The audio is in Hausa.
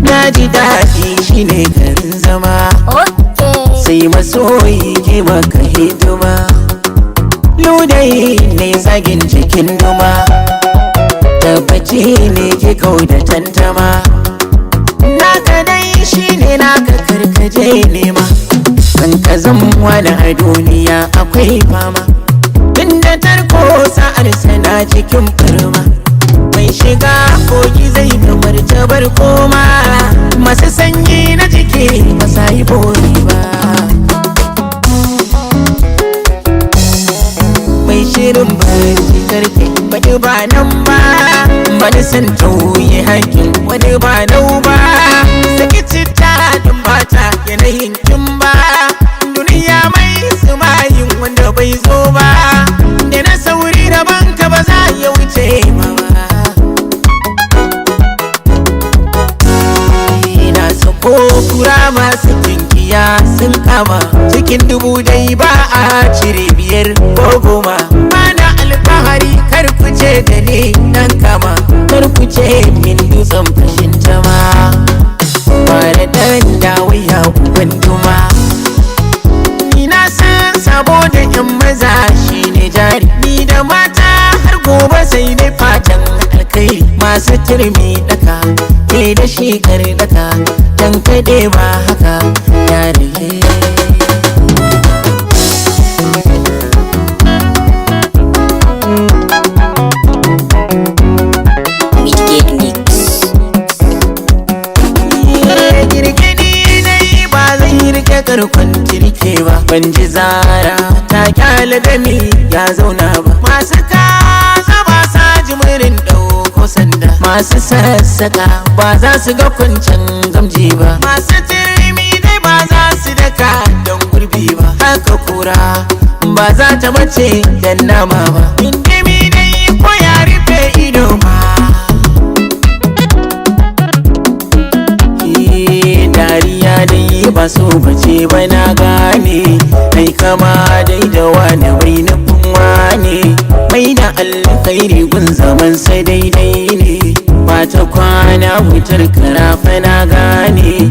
Na ji daɗi shine garin zama, sai masoyi ke maka hidima. Ludayi ne zagin cikin duma, tabbaci ne ke kau da tantama. Naka dai shine naka karkaje nema, kan ka zama da a duniya akwai fama. Inda tarko sa'ar sana cikin firma, mai shiga kogi zai kamar tabar koma. Masu sanyi na jiki ba sa yi bori ba, mai shirin barci karfe wani ba nan ba. Wani san tauye hakin wani ba nau ba, saki citta don bata yanayin kin ba. Duniya mai sumayin wanda bai zo ba, da na sauri da banka ba za ya wuce ma ba. Ko kura masu tinkiya sun kama, cikin dubu dai ba a cire biyar ko goma. Mana alfahari kar ku ce da ni dan kama, kar ku ce min dutsen fashin jama. Bara dan dawo ya uban duma, ni na san sabo da yan maza shine jari. Ni da mata har gobe sai dai fatan alkhairi. Masu turmi daka ke da shi daka, dan kaɗe ba haka yare. Girgidi dai ba zai rike karkon jirke ba, ban ji zara ta kyale dami ya zauna ba. Masu kasa ba sa jimirin ɗauko sanda, masu sassaka ba za su ga kwancen gamji ba. Masu turmi dai ba za su daka don gurbi ba, haka kura ba za ta mace dan nama ba. Indimi dai ko ya rufe ido ba, dariya dai ba so bace ba na gane. Mai kama dai da wani mai nufin wane, mai da alkhairi gun zaman sai daidai ne. Ba ta kwana wutar karafa na gane,